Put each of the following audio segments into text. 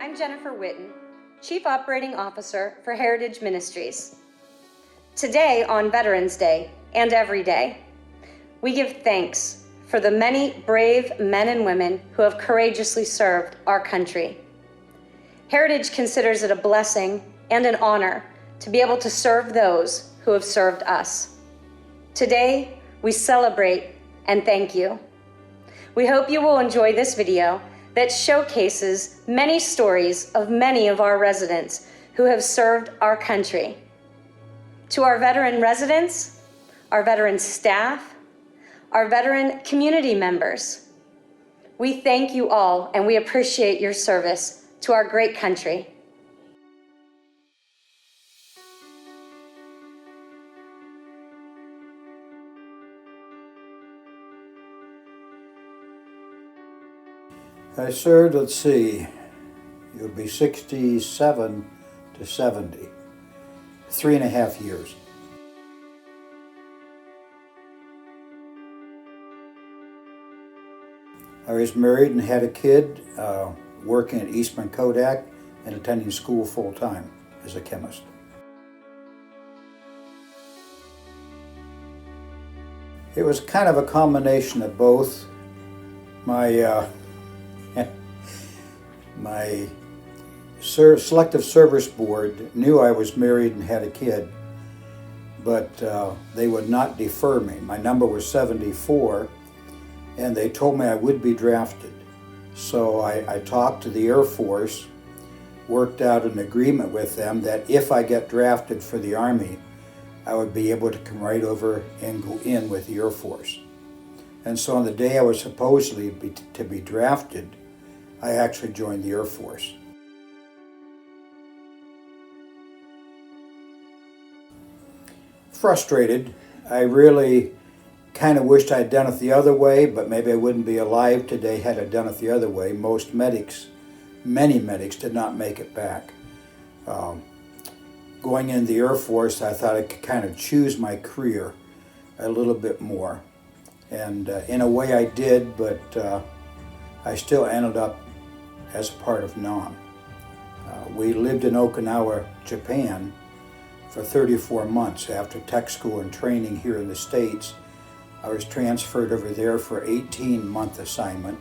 I'm Jennifer Whitten, Chief Operating Officer for Heritage Ministries. Today on Veterans Day and every day, we give thanks for the many brave men and women who have courageously served our country. Heritage considers it a blessing and an honor to be able to serve those who have served us. Today, we celebrate and thank you. We hope you will enjoy this video that showcases many stories of many of our residents who have served our country. To our veteran residents, our veteran staff, our veteran community members, we thank you all and we appreciate your service to our great country. I served, let's see, it would be 67 to 70, 3.5 years. I was married and had a kid, working at Eastman Kodak and attending school full-time as a chemist. It was kind of a combination of both. My Selective Service Board knew I was married and had a kid, but they would not defer me. My number was 74, and they told me I would be drafted. So I talked to the Air Force, worked out an agreement with them that if I get drafted for the Army, I would be able to come right over and go in with the Air Force. And so on the day I was supposedly to be drafted, I actually joined the Air Force. Frustrated. I really kind of wished I'd done it the other way, but maybe I wouldn't be alive today had I done it the other way. Most medics, many medics, did not make it back. Going in the Air Force, I thought I could kind of choose my career a little bit more. And in a way I did, but I still ended up as part of NOM. We lived in Okinawa, Japan for 34 months. After tech school and training here in the States, I was transferred over there for an 18-month assignment,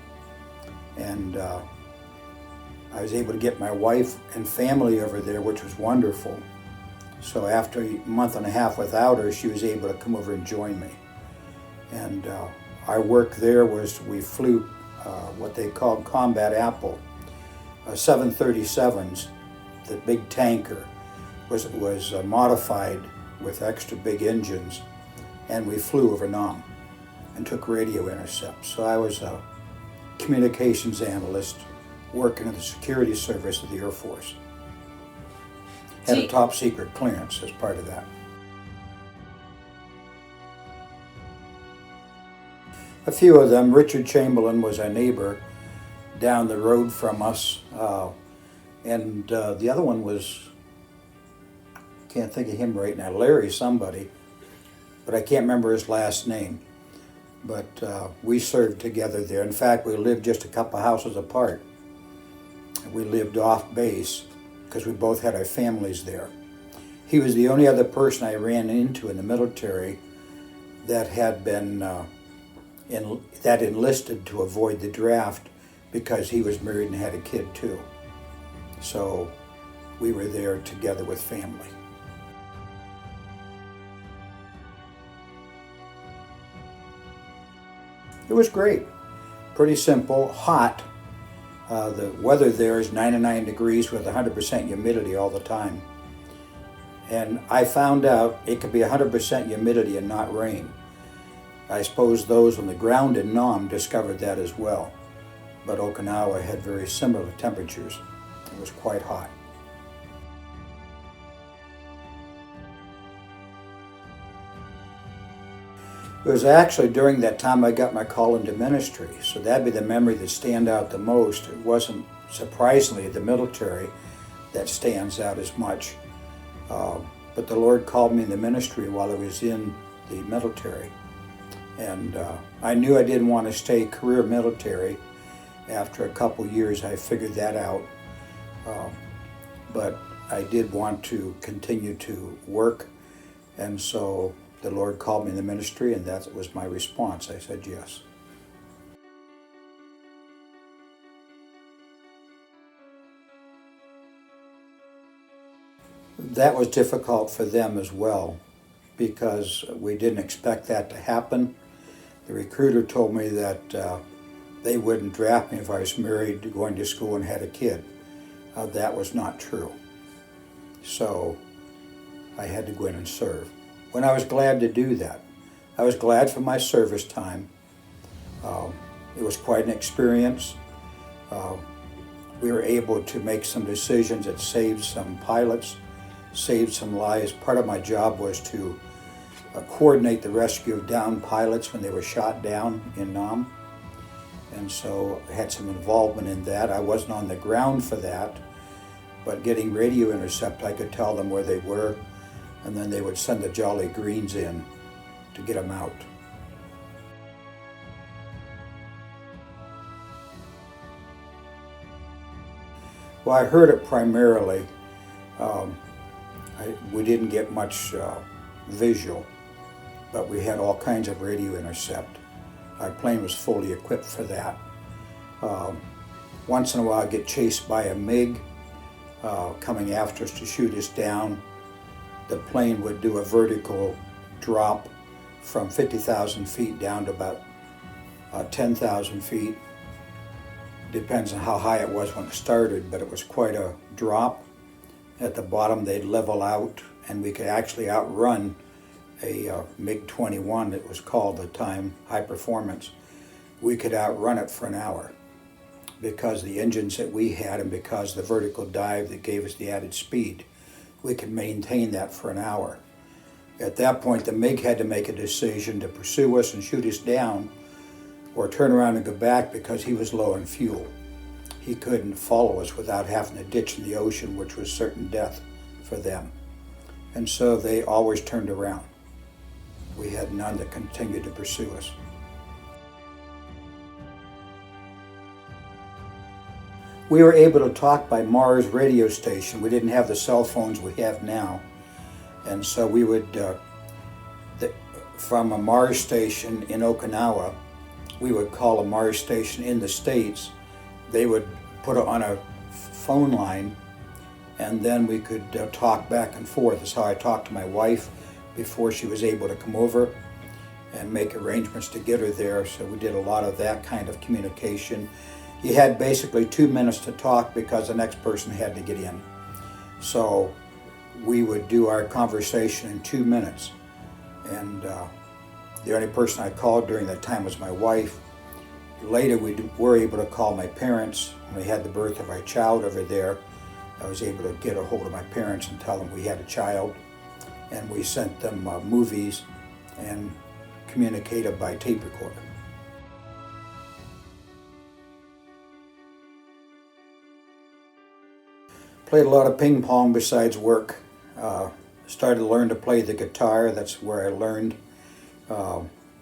and I was able to get my wife and family over there, which was wonderful. So after a month and a half without her, she was able to come over and join me. And our work there was we flew what they called Combat Apple, 737s. The big tanker was modified with extra big engines, and we flew over NOM and took radio intercepts. So I was a communications analyst working in the security service of the Air Force. Had a top secret clearance as part of that. A few of them. Richard Chamberlain was our neighbor down the road from us, and the other one was, can't think of him right now, Larry somebody, but I can't remember his last name. But we served together there. In fact, we lived just a couple houses apart. We lived off base because we both had our families there. He was the only other person I ran into in the military that had been that enlisted to avoid the draft because he was married and had a kid too. So we were there together with family. It was great. Pretty simple, hot. The weather there is 99 degrees with 100% humidity all the time. And I found out it could be 100% humidity and not rain. I suppose those on the ground in NOM discovered that as well. But Okinawa had very similar temperatures. It was quite hot. It was actually during that time I got my call into ministry, so that'd be the memory that stand out the most. It wasn't, surprisingly, the military that stands out as much. But the Lord called me in the ministry while I was in the military. And I knew I didn't want to stay career military. After a couple years, I figured that out. But I did want to continue to work, and so the Lord called me in the ministry, and that was my response. I said yes. That was difficult for them as well, because we didn't expect that to happen. The recruiter told me that they wouldn't draft me if I was married, going to school, and had a kid. That was not true. So I had to go in and serve. When I was glad to do that, I was glad for my service time. It was quite an experience. We were able to make some decisions that saved some pilots, saved some lives. Part of my job was to coordinate the rescue of downed pilots when they were shot down in Nam. And so I had some involvement in that. I wasn't on the ground for that, but getting radio intercept, I could tell them where they were, and then they would send the Jolly Greens in to get them out. Well, I heard it primarily. We didn't get much visual, but we had all kinds of radio intercept. Our plane was fully equipped for that. Once in a while I'd get chased by a MiG coming after us to shoot us down. The plane would do a vertical drop from 50,000 feet down to about 10,000 feet. Depends on how high it was when it started, but it was quite a drop. At the bottom they'd level out, and we could actually outrun a MiG-21, it was called at the time, high performance. We could outrun it for an hour because the engines that we had and because the vertical dive that gave us the added speed. We could maintain that for an hour. At that point, the MiG had to make a decision to pursue us and shoot us down or turn around and go back because he was low in fuel. He couldn't follow us without having to ditch in the ocean, which was certain death for them. And so they always turned around. We had none that continued to pursue us. We were able to talk by Mars radio station. We didn't have the cell phones we have now. And so we would, from a Mars station in Okinawa, we would call a Mars station in the States. They would put it on a phone line, and then we could talk back and forth. That's how I talked to my wife before she was able to come over and make arrangements to get her there. So we did a lot of that kind of communication. You had basically 2 minutes to talk because the next person had to get in. So we would do our conversation in 2 minutes. And the only person I called during that time was my wife. Later we were able to call my parents. When we had the birth of our child over there, I was able to get a hold of my parents and tell them we had a child. And we sent them movies and communicated by tape recorder. Played a lot of ping pong besides work. Started to learn to play the guitar. That's where I learned.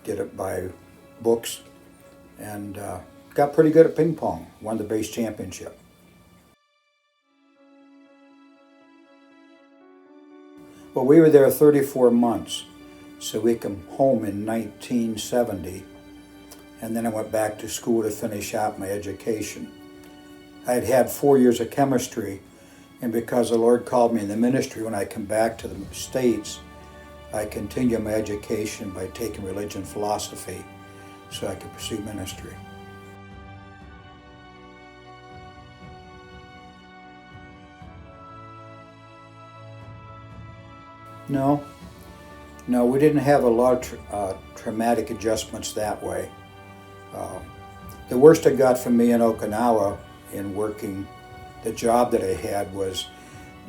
Did it by books, and got pretty good at ping pong. Won the base championship. Well, we were there 34 months, so we came home in 1970, and then I went back to school to finish out my education. I had had 4 years of chemistry, and because the Lord called me in the ministry when I come back to the States, I continued my education by taking religion philosophy so I could pursue ministry. No, we didn't have a lot of traumatic adjustments that way. The worst it got for me in Okinawa in working, the job that I had was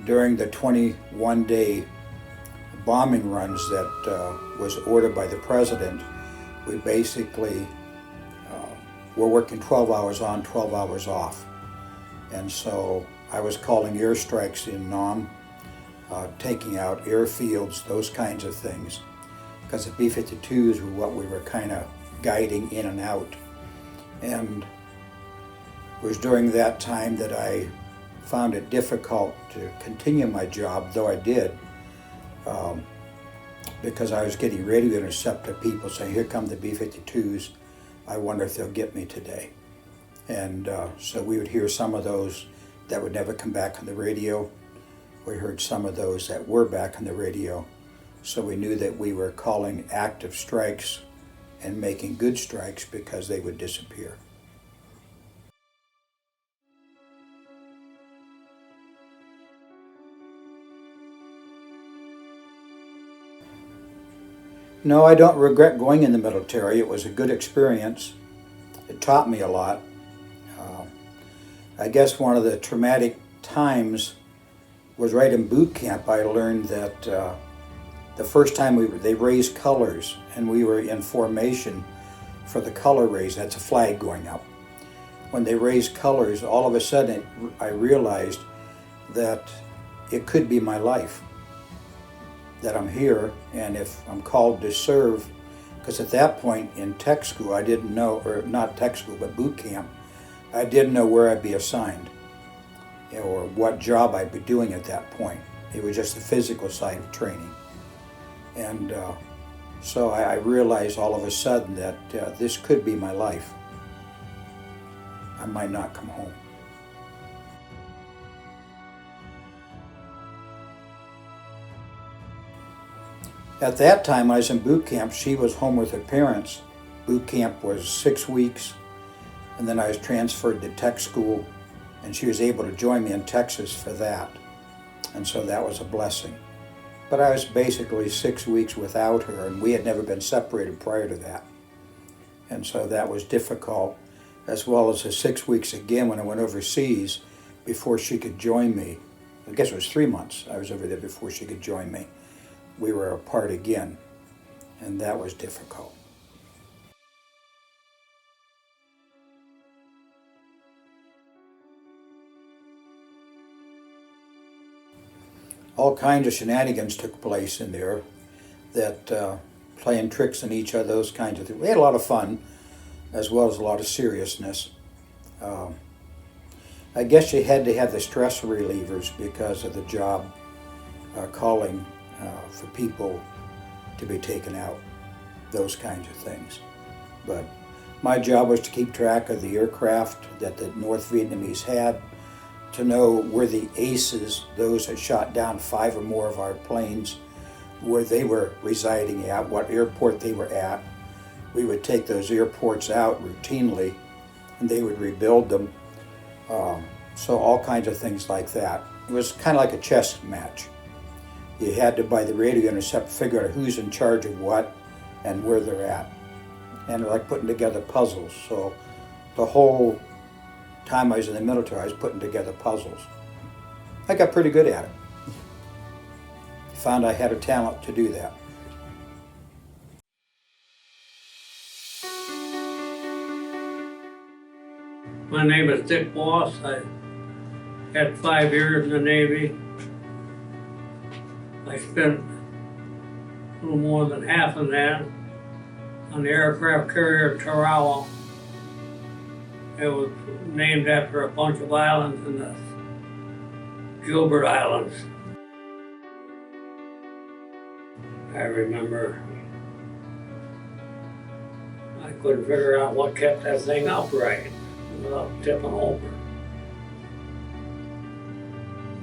during the 21-day bombing runs that was ordered by the president. We basically were working 12 hours on, 12 hours off. And so I was calling airstrikes in Nam, taking out airfields, those kinds of things, because the B-52s were what we were kind of guiding in and out. And it was during that time that I found it difficult to continue my job, though I did, because I was getting radio intercept of people saying, here come the B-52s, I wonder if they'll get me today. And so we would hear some of those that would never come back on the radio. We heard some of those that were back on the radio. So we knew that we were calling active strikes and making good strikes because they would disappear. No, I don't regret going in the military. It was a good experience. It taught me a lot. I guess one of the traumatic times was right in boot camp. I learned that the first time they raised colors and we were in formation for the color raise. That's a flag going up. When they raised colors, all of a sudden I realized that it could be my life, that I'm here, and if I'm called to serve, because at that point in tech school I didn't know, or not tech school but boot camp, I didn't know where I'd be assigned or what job I'd be doing at that point. It was just the physical side of training. And so I realized all of a sudden that this could be my life. I might not come home. At that time, when I was in boot camp, she was home with her parents. Boot camp was 6 weeks, and then I was transferred to tech school, and she was able to join me in Texas for that. And so that was a blessing. But I was basically 6 weeks without her, and we had never been separated prior to that. And so that was difficult, as well as the 6 weeks again when I went overseas before she could join me. I guess it was 3 months I was over there before she could join me. We were apart again, and that was difficult. All kinds of shenanigans took place in there, that playing tricks on each other, those kinds of things. We had a lot of fun, as well as a lot of seriousness. I guess you had to have the stress relievers because of the job calling for people to be taken out, those kinds of things. But my job was to keep track of the aircraft that the North Vietnamese had, to know where the aces, those that shot down 5 or more of our planes, where they were residing at, what airport they were at. We would take those airports out routinely, and they would rebuild them. So all kinds of things like that. It was kind of like a chess match. You had to, by the radio intercept, figure out who's in charge of what and where they're at. And like putting together puzzles. So the whole time I was in the military, I was putting together puzzles. I got pretty good at it. Found I had a talent to do that. My name is Dick Boss. I had 5 years in the Navy. I spent a little more than half of that on the aircraft carrier Tarawa. It was named after a bunch of islands in the Gilbert Islands. I remember I couldn't figure out what kept that thing upright without tipping over.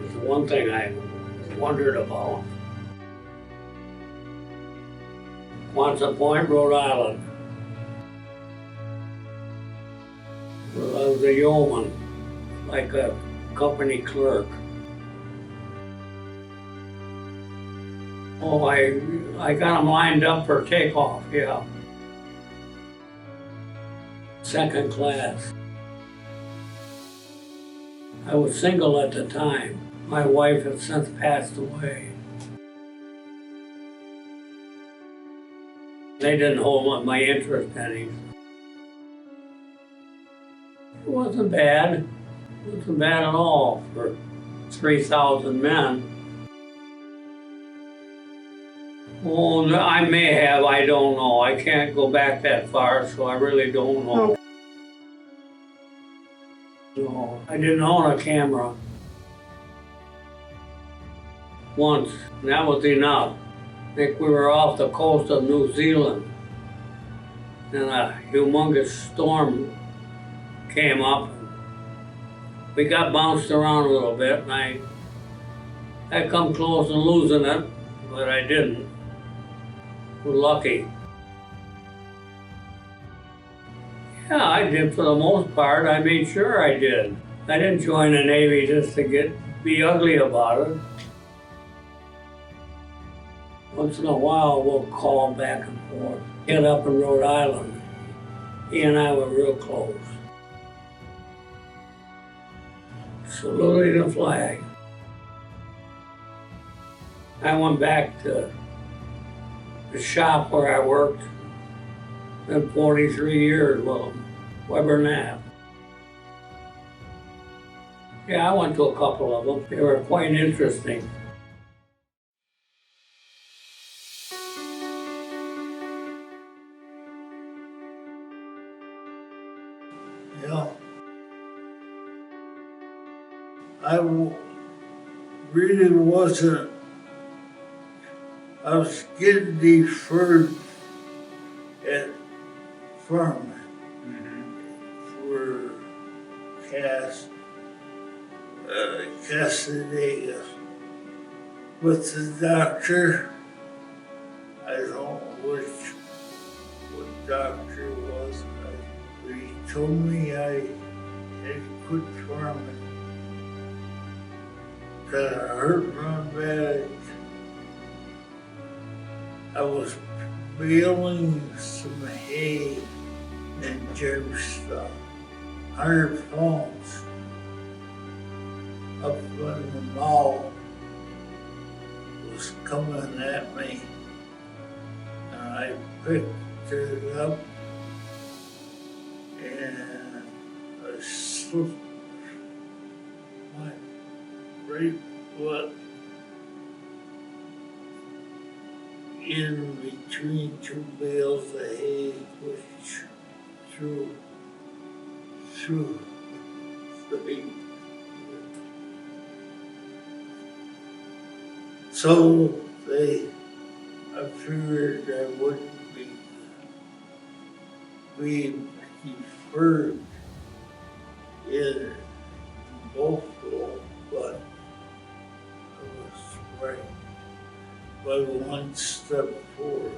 It's the one thing I wondered about. Quonset Point, Rhode Island. I was a yeoman, like a company clerk. Oh, I got them lined up for takeoff, yeah. Second class. I was single at the time. My wife has since passed away. They didn't hold my interest any. It wasn't bad. It wasn't bad at all for 3,000 men. Oh, I may have, I don't know. I can't go back that far, so I really don't know. No, I didn't own a camera. once, and that was enough. I think we were off the coast of New Zealand, and a humongous storm came up. We got bounced around a little bit, and I come close to losing it, but I didn't. We're lucky. Yeah, I did for the most part. I made sure I did. I didn't join the Navy just to be ugly about it. Once in a while, we'll call back and forth. Get up in Rhode Island. He and I were real close. Saluting the flag. I went back to the shop where I worked. Been 43 years with them, Weber Knapp. Yeah, I went to a couple of them. They were quite interesting. Yeah. Really wasn't. I was getting deferred at Furman for Casadega. With the doctor, I don't know what doctor it was. But he told me I had quit farming because I hurt my back. I was baling some hay in Jamestown, 100 pounds, up in the mall was coming at me, and I picked it up and I slipped my right foot in between two bales of hay, which threw the so I figured I wouldn't be deferred in Buffalo, but I was right by one step forward.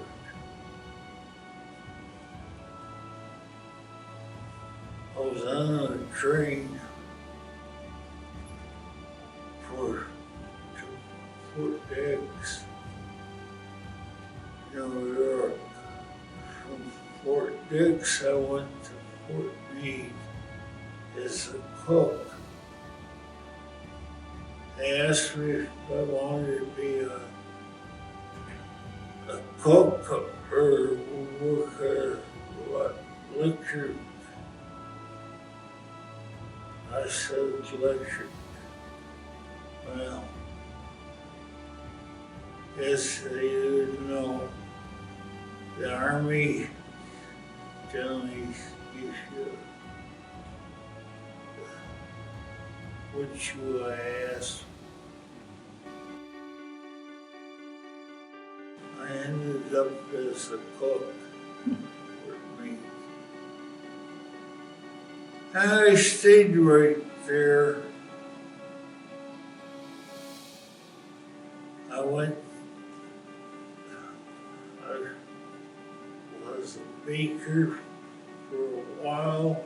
I was on a train for Fort Dix, New York. From Fort Dix, I went to Fort Meade as a cook. They asked me if I wanted to be a cook or work at electric. I said electric. Well, yes, they didn't know. The Army generally gives you what you ask. I ended up as a cook with me. And I stayed right there. I was a baker for a while,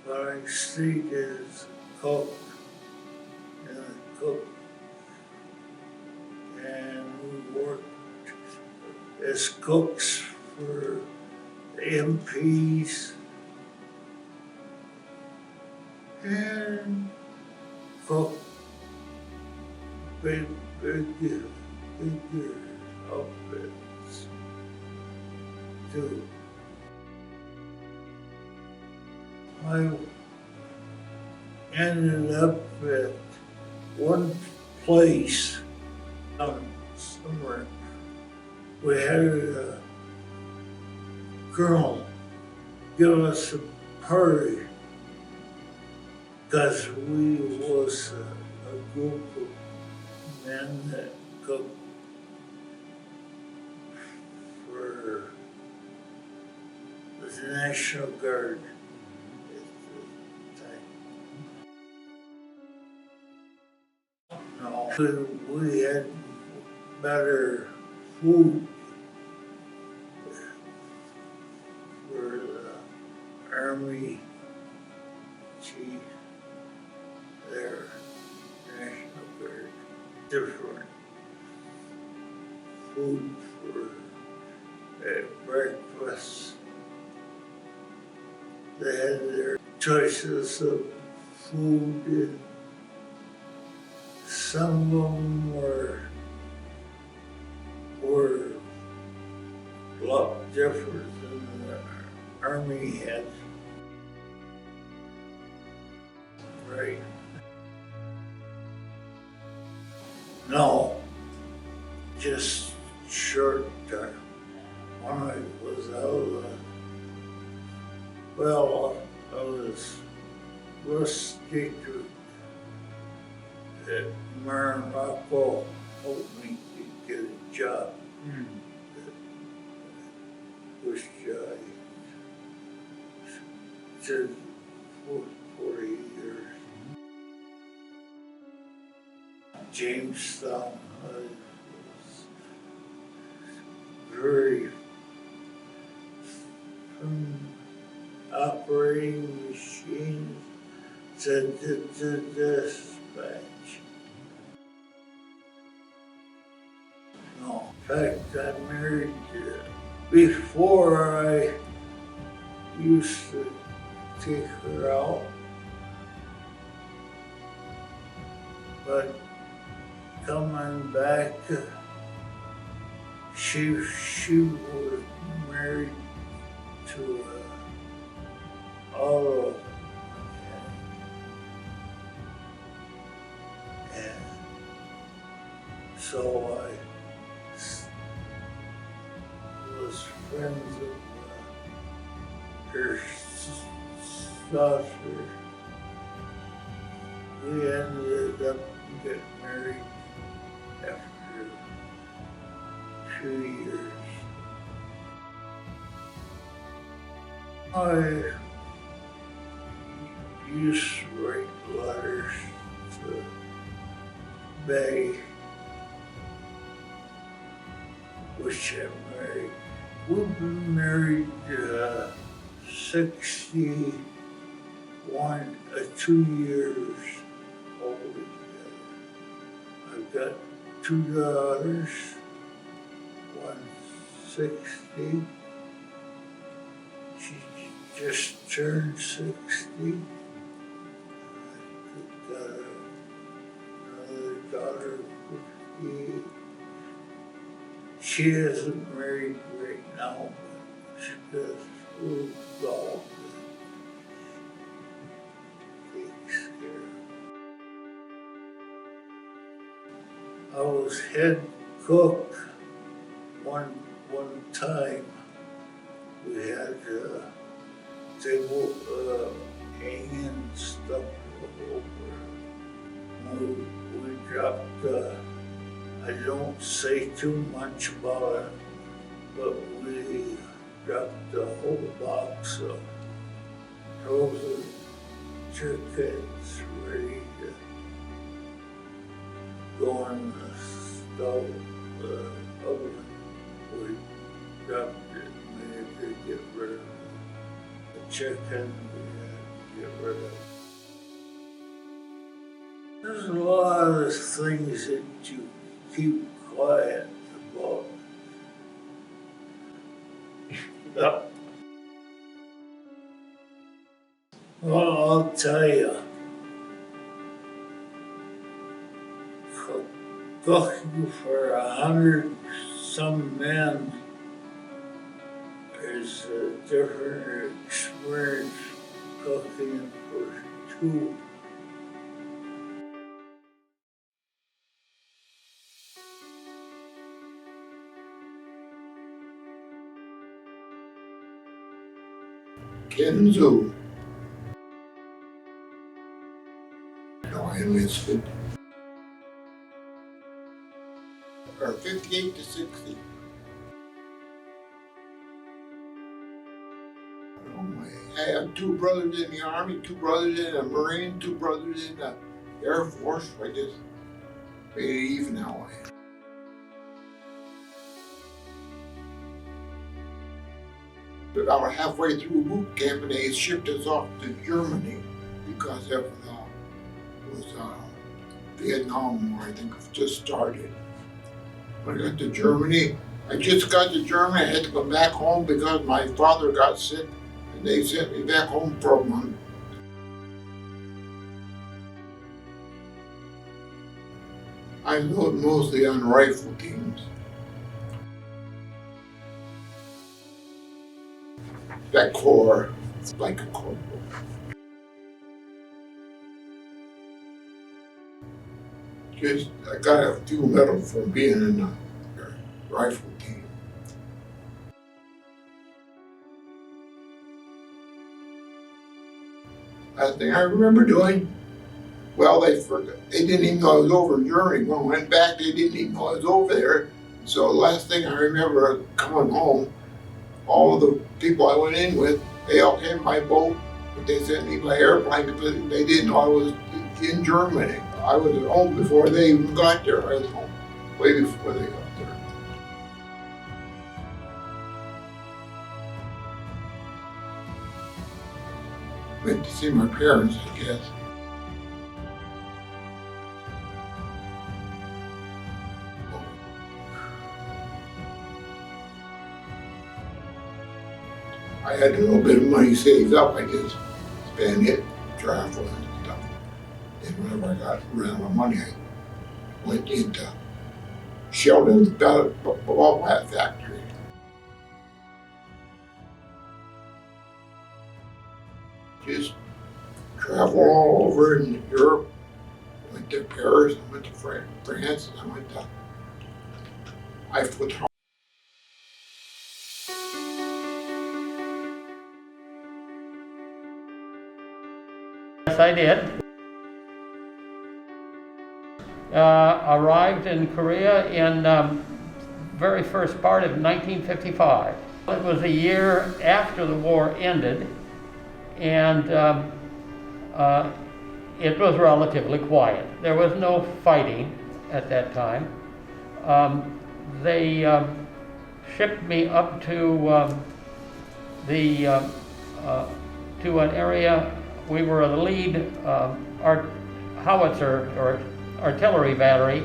but I stayed as a cook and a cook. And we worked as cooks for the MPs and cooked big outfits too. I ended up at one place somewhere. We had a girl give us a party because we was a group of men that cooked for the National Guard at the time. No, we had better food for the Army chief there, National Guard. Different food for breakfast. They had their choices of food, and some of them were a lot different than the Army had. Right. No, just short term. When I was out, I was rustic at Morocco, helped me to get a job. Which I did for 40 years. Jamestown, I was very from operating machines to dispatch. No, in fact, I married before I used to take her out, but coming back, she was married to auto mechanic, and so I was friends with her daughter. We ended up getting married after 2 years. I used to write letters to Betty, which I'm married. We've been married 2 years altogether. I've got 2 daughters, one's 60. She just turned 60. I've got another daughter, 58. She isn't married right now, but she does school golf. Takes care. I was head cook one time. We had table hanging stuff over. We dropped. I don't say too much about it, but we dropped the whole box of frozen chickens ready to go in the stove, oven. We dropped it and we had to get rid of the chicken. We had to get rid of. There's a lot of things that you keep quiet about. Well, I'll tell you, cooking for 100-some men is a different experience cooking for 2. Kenzo. I enlisted or 58 to 60. I have 2 brothers in the Army, 2 brothers in the Marine, 2 brothers in the Air Force. I just made it even that way. About halfway through boot camp, and they shipped us off to Germany because it was Vietnam War, I think, just started. When I got to Germany, I just got to Germany. I had to come back home because my father got sick, and they sent me back home for a month. I rode mostly on rifle teams. That corps, it's like a corporal. Just, I got a few medals for being in the rifle team. Last thing I remember doing, well, they didn't even know I was over in Germany. When I went back, they didn't even know I was over there. So the last thing I remember coming home, all of the people I went in with, they all came by boat, but they sent me by airplane because they didn't know I was in Germany. I was at home before they even got there. I was home way before they got there. Went to see my parents, I guess. I had a little bit of money saved up. I just spent it traveling and stuff. And whenever I ran out of money, I went into Sheldon's ball hat factory. Just travel all over in Europe. Went to Paris, I went to France, and I went to Eiffel Tower. Yes, I did. Arrived in Korea in very first part of 1955. It was a year after the war ended, and it was relatively quiet. There was no fighting at that time. They shipped me up to to an area. We were the lead howitzer or artillery battery,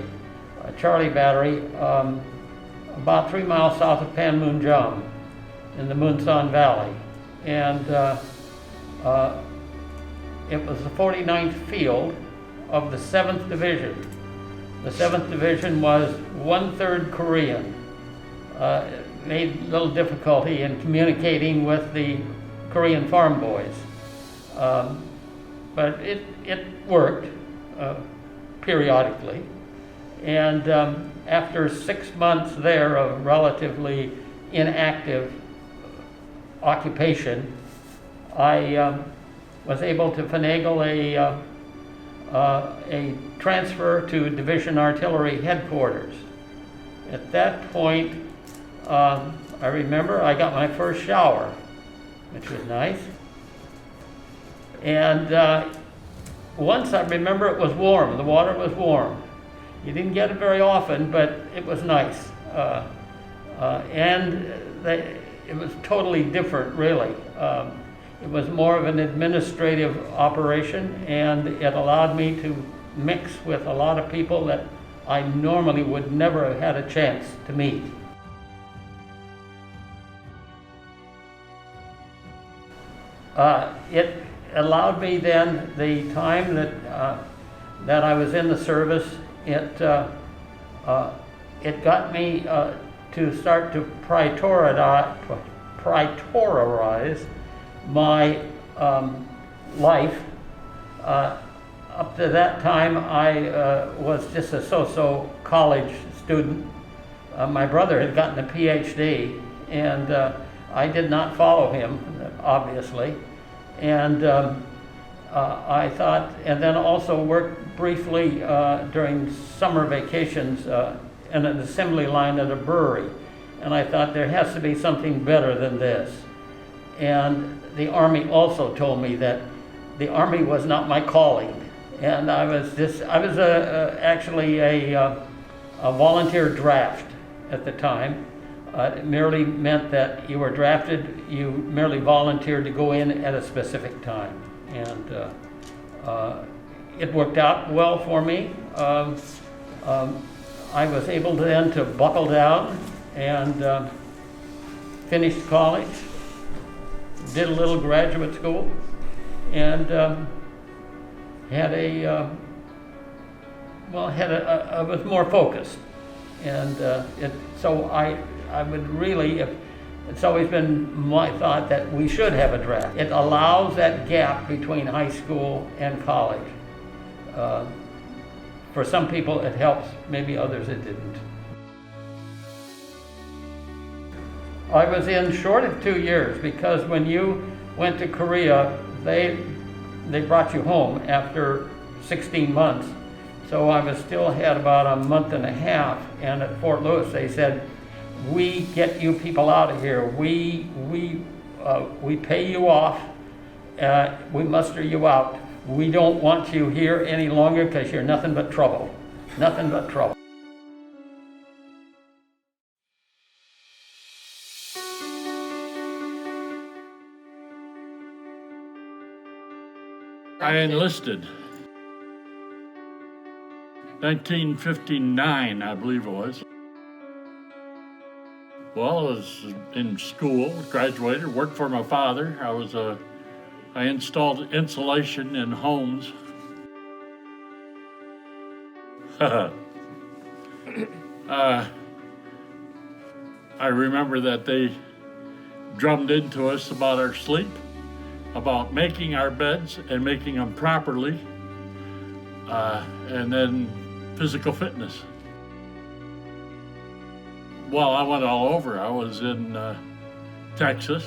Charlie Battery, about 3 miles south of Panmunjom in the Munsan Valley. And it was the 49th Field of the 7th Division. The 7th Division was 1/3 Korean. It made little difficulty in communicating with the Korean farm boys. But it worked periodically. And after 6 months there of relatively inactive occupation, I was able to finagle a transfer to Division Artillery Headquarters. At that point, I remember I got my first shower, which was nice. And once I remember it was warm, the water was warm. You didn't get it very often, but it was nice. And it was totally different, really. It was more of an administrative operation, and it allowed me to mix with a lot of people that I normally would never have had a chance to meet. It allowed me then, the time that I was in the service, it got me to start to prioritize my life. Up to that time, I was just a so-so college student. My brother had gotten a PhD, and I did not follow him, obviously. And I thought, and then also worked briefly during summer vacations an assembly line at a brewery. And I thought there has to be something better than this. And the Army also told me that the Army was not my calling. And I was actually a volunteer draft at the time. It merely meant that you were drafted, you merely volunteered to go in at a specific time. And it worked out well for me. I was able then to buckle down and finished college, did a little graduate school, and I was more focused. And so I would really, it's always been my thought that we should have a draft. It allows that gap between high school and college. For some people it helps, maybe others it didn't. I was in short of 2 years because when you went to Korea, they brought you home after 16 months. So I was still had about a month and a half, and at Fort Lewis they said, we get you people out of here. We pay you off. We muster you out. We don't want you here any longer because you're nothing but trouble. Nothing but trouble. I enlisted 1959, I believe it was. Well, I was in school, graduated, worked for my father. I installed insulation in homes. I remember that they drummed into us about our sleep, about making our beds and making them properly, and then physical fitness. Well, I went all over. I was in Texas.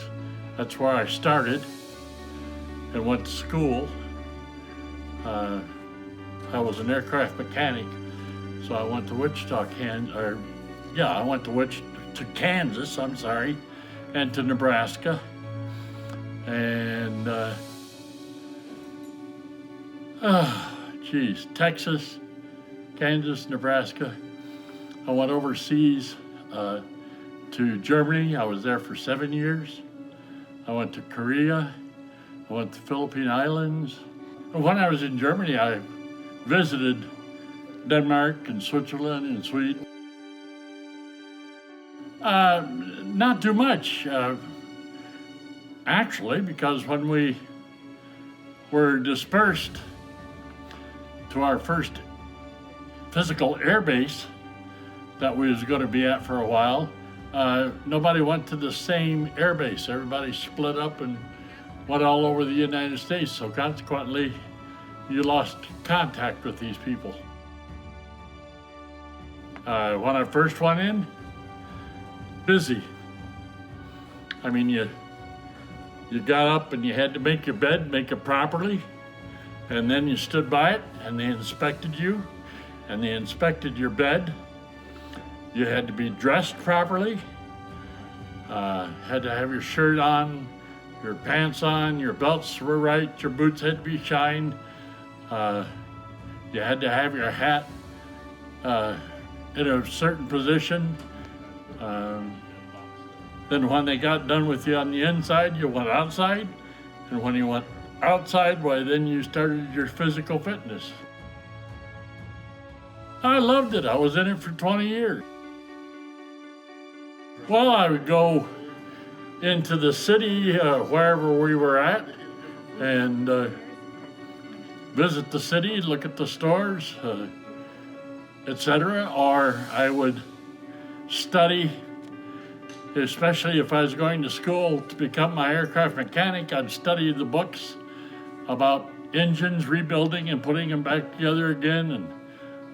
That's where I started and went to school. I was an aircraft mechanic, so I went to Kansas, and to Nebraska. And Texas, Kansas, Nebraska. I went overseas to Germany. I was there for 7 years. I went to Korea. I went to the Philippine Islands. When I was in Germany, I visited Denmark and Switzerland and Sweden. Not too much, actually, because when we were dispersed to our first physical air base that we was going to be at for a while, nobody went to the same air base. Everybody split up and went all over the United States, so consequently, you lost contact with these people. When I first went in, busy. I mean, you got up and you had to make your bed, make it properly, and then you stood by it and they inspected you and they inspected your bed. You had to be dressed properly, had to have your shirt on, your pants on, your belts were right, your boots had to be shined. You had to have your hat in a certain position. Then when they got done with you on the inside, you went outside. And when you went outside, why, then you started your physical fitness. I loved it. I was in it for 20 years. Well, I would go into the city, wherever we were at, and visit the city, look at the stores, etc. Or I would study, especially if I was going to school to become my aircraft mechanic. I'd study the books about engines, rebuilding and putting them back together again,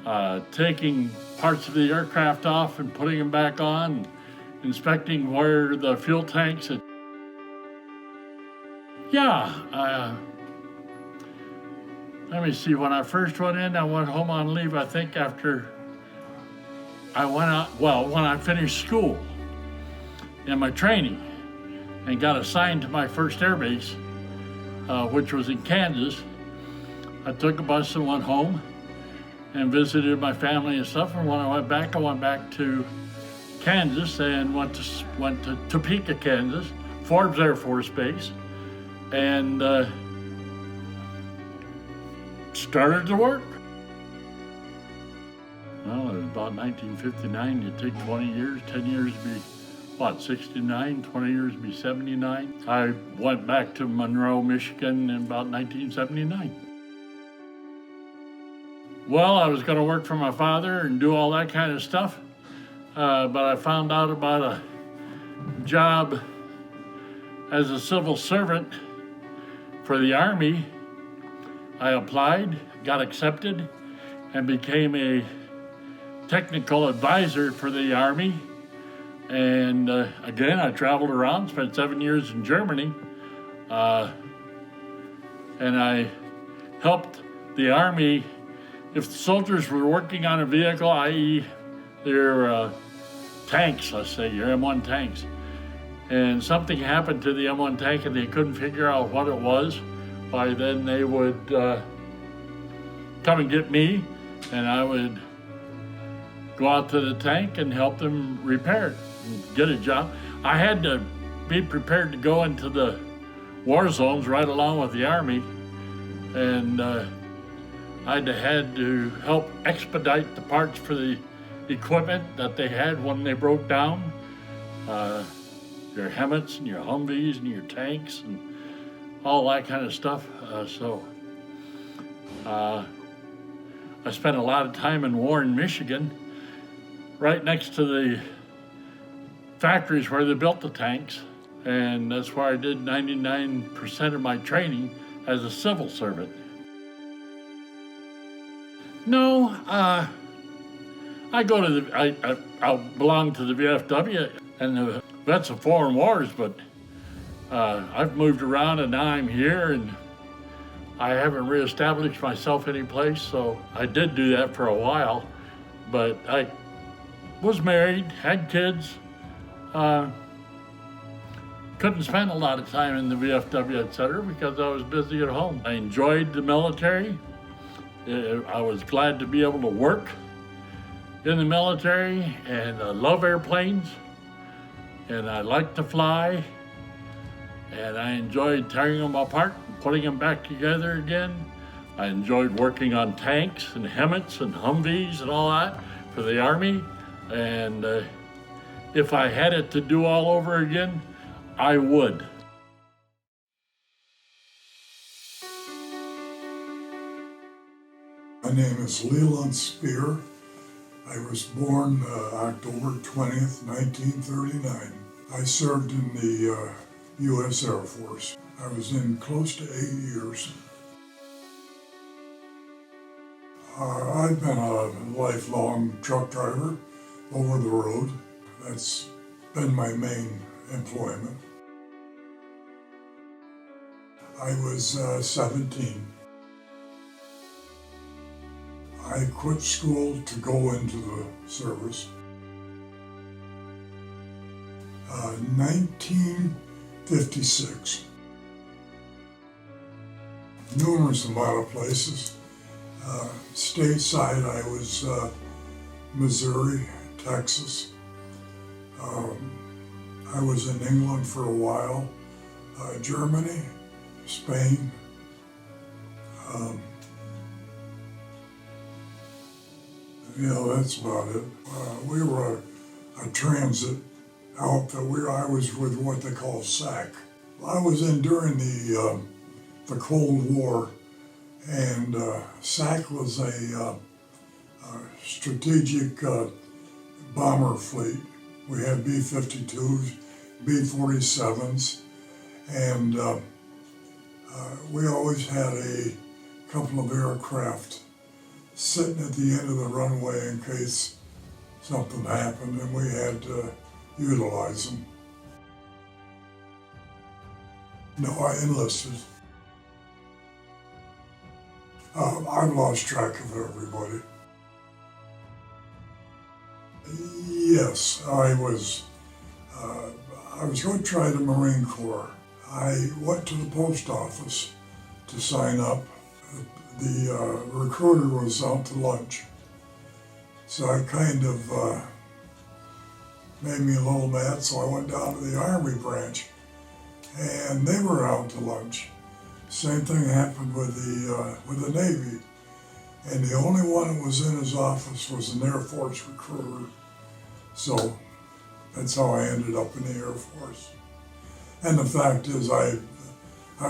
and taking parts of the aircraft off and putting them back on, inspecting where the fuel tanks had. Let me see, when I first went in, I went home on leave, I think after I went out, well, when I finished school and my training and got assigned to my first air base, which was in Kansas, I took a bus and went home and visited my family and stuff. And when I went back to Kansas and went to Topeka, Kansas, Forbes Air Force Base, and started to work. Well, it was about 1959. You take 20 years, 10 years to be, what, 69, 20 years to be 79. I went back to Monroe, Michigan in about 1979. Well, I was going to work for my father and do all that kind of stuff, but I found out about a job as a civil servant for the Army. I applied, got accepted, and became a technical advisor for the Army. And again, I traveled around, spent 7 years in Germany, and I helped the Army. If the soldiers were working on a vehicle, i.e. their tanks, let's say, your M1 tanks, and something happened to the M1 tank and they couldn't figure out what it was, why then they would come and get me, and I would go out to the tank and help them repair it and get a job. I had to be prepared to go into the war zones right along with the Army, and I had to help expedite the parts for the equipment that they had when they broke down. Your HEMTs and your Humvees and your tanks and all that kind of stuff. I spent a lot of time in Warren, Michigan, right next to the factories where they built the tanks. And that's where I did 99% of my training as a civil servant. No, I belong to the VFW and the Vets of Foreign Wars, but I've moved around and now I'm here and I haven't reestablished myself anyplace, so I did do that for a while, but I was married, had kids, couldn't spend a lot of time in the VFW, etc., because I was busy at home. I enjoyed the military. I was glad to be able to work in the military, and I love airplanes, and I like to fly, and I enjoyed tearing them apart and putting them back together again. I enjoyed working on tanks and HEMTs and Humvees and all that for the Army, and if I had it to do all over again, I would. My name is Leland Spear. I was born October 20th, 1939. I served in the U.S. Air Force. I was in close to 8 years. I've been a lifelong truck driver over the road. That's been my main employment. I was 17. I quit school to go into the service. 1956. Numerous amount of places. Stateside, I was Missouri, Texas. I was in England for a while, Germany, Spain. That's about it. We were a transit outfit. I was with what they call SAC. I was in during the Cold War, and SAC was a strategic bomber fleet. We had B-52s, B-47s, and we always had a couple of aircraft sitting at the end of the runway in case something happened, and we had to utilize them. No, I enlisted. I've lost track of everybody. Yes, I was going to try the Marine Corps. I went to the post office to sign up. The recruiter was out to lunch. So I kind of made me a little mad, so I went down to the Army branch, and they were out to lunch. Same thing happened with the Navy, and the only one that was in his office was an Air Force recruiter. So that's how I ended up in the Air Force. And the fact is, I've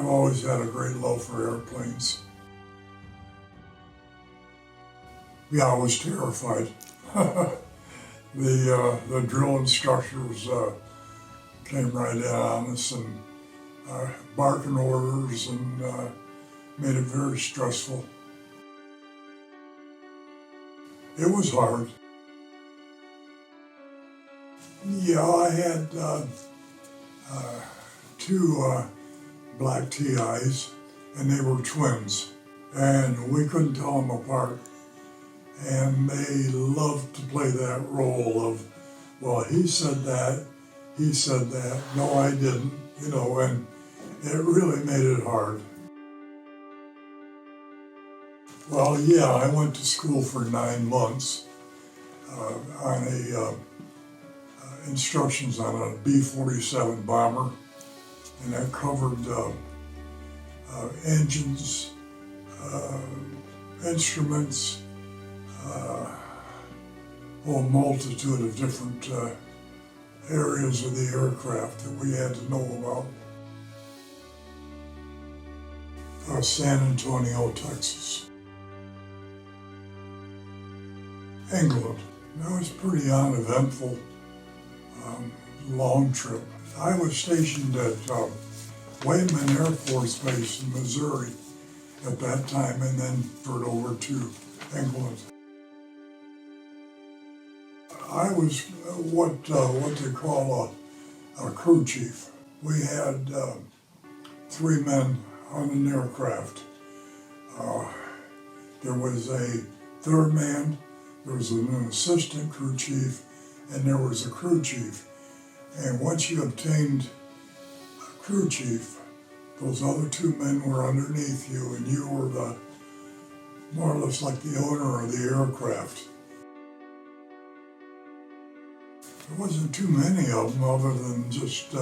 always had a great love for airplanes. Yeah, I was terrified. The drill instructors came right in on us and barking orders and made it very stressful. It was hard. Yeah, I had two black TIs, and they were twins, and we couldn't tell them apart. And they loved to play that role of, well, he said that, no, I didn't, you know, and it really made it hard. Well, yeah, I went to school for 9 months on instructions on a B-47 bomber, and that covered engines, instruments, a whole multitude of different areas of the aircraft that we had to know about. San Antonio, Texas. England. That was pretty uneventful, long trip. I was stationed at Whitman Air Force Base in Missouri at that time, and then transferred over to England. I was what they call a crew chief. We had 3 men on an aircraft. There was a 3rd man, there was an assistant crew chief, and there was a crew chief. And once you obtained a crew chief, those other 2 men were underneath you, and you were the more or less like the owner of the aircraft. There wasn't too many of them other than just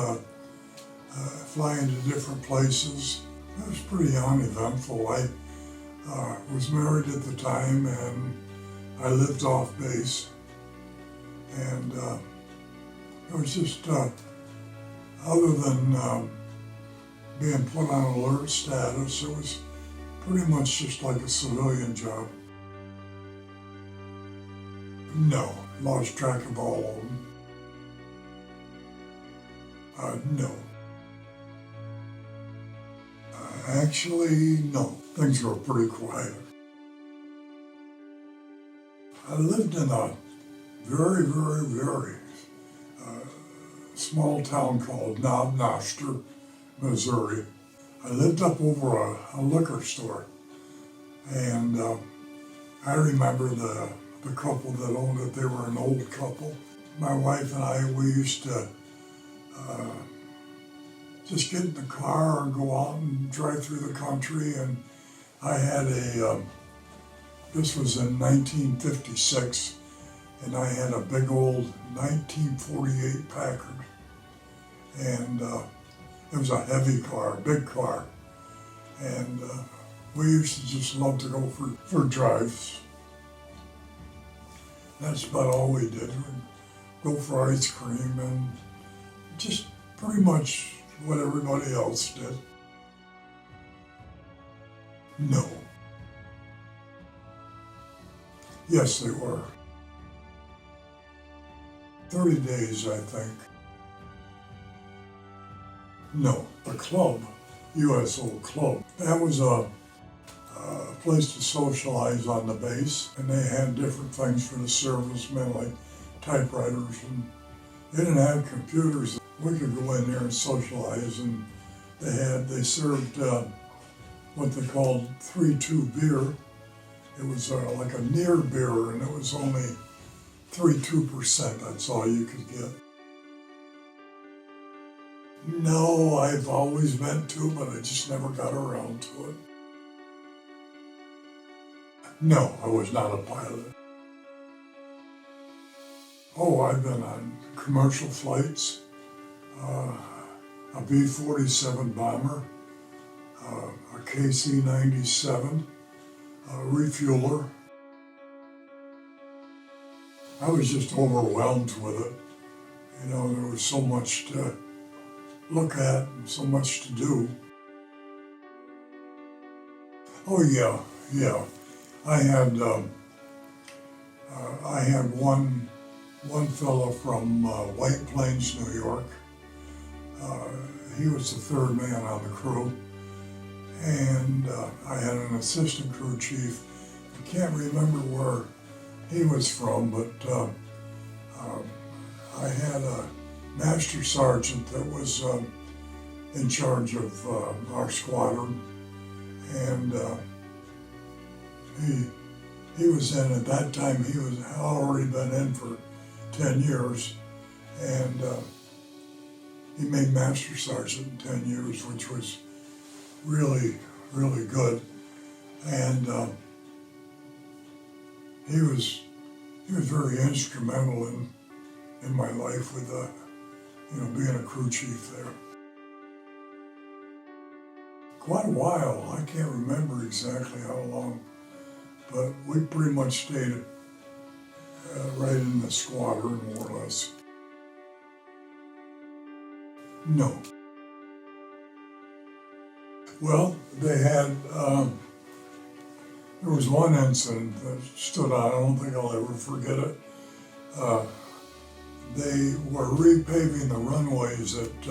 flying to different places. It was pretty uneventful. I was married at the time, and I lived off base. And it was just, other than being put on alert status, it was pretty much just like a civilian job. No, lost track of all of them. No. Actually, no. Things were pretty quiet. I lived in a very, very, very small town called Knobnoster, Missouri. I lived up over a liquor store, and I remember the couple that owned it. They were an old couple. My wife and I, we used to just get in the car and go out and drive through the country. And I had this was in 1956, and I had a big old 1948 Packard. And it was a heavy car, big car. And we used to just love to go for drives. That's about all we did. We'd go for ice cream and just pretty much what everybody else did. No. Yes, they were. 30 days, I think. No, the club, USO Club, that was a place to socialize on the base, and they had different things for the servicemen, like typewriters, and they didn't have computers. We could go in there and socialize, and they served what they called 3-2 beer. It was like a near beer, and it was only 2%, that's all you could get. No, I've always meant to, but I just never got around to it. No, I was not a pilot. Oh, I've been on commercial flights, a B-47 bomber, a KC-97, a refueler. I was just overwhelmed with it. You know, there was so much to look at and so much to do. Oh yeah. I had one fellow from White Plains, New York. He was the third man on the crew. And I had an assistant crew chief. I can't remember where he was from, but I had a master sergeant that was in charge of our squadron. And he was in, at that time, he was already been in for 10 years. And he made master sergeant in 10 years, which was really, really good. And he was very instrumental in my life with being a crew chief there. Quite a while, I can't remember exactly how long, but we pretty much stayed right in the squadron, more or less. No. Well, they had, there was one incident that stood out. I don't think I'll ever forget it. They were repaving the runways at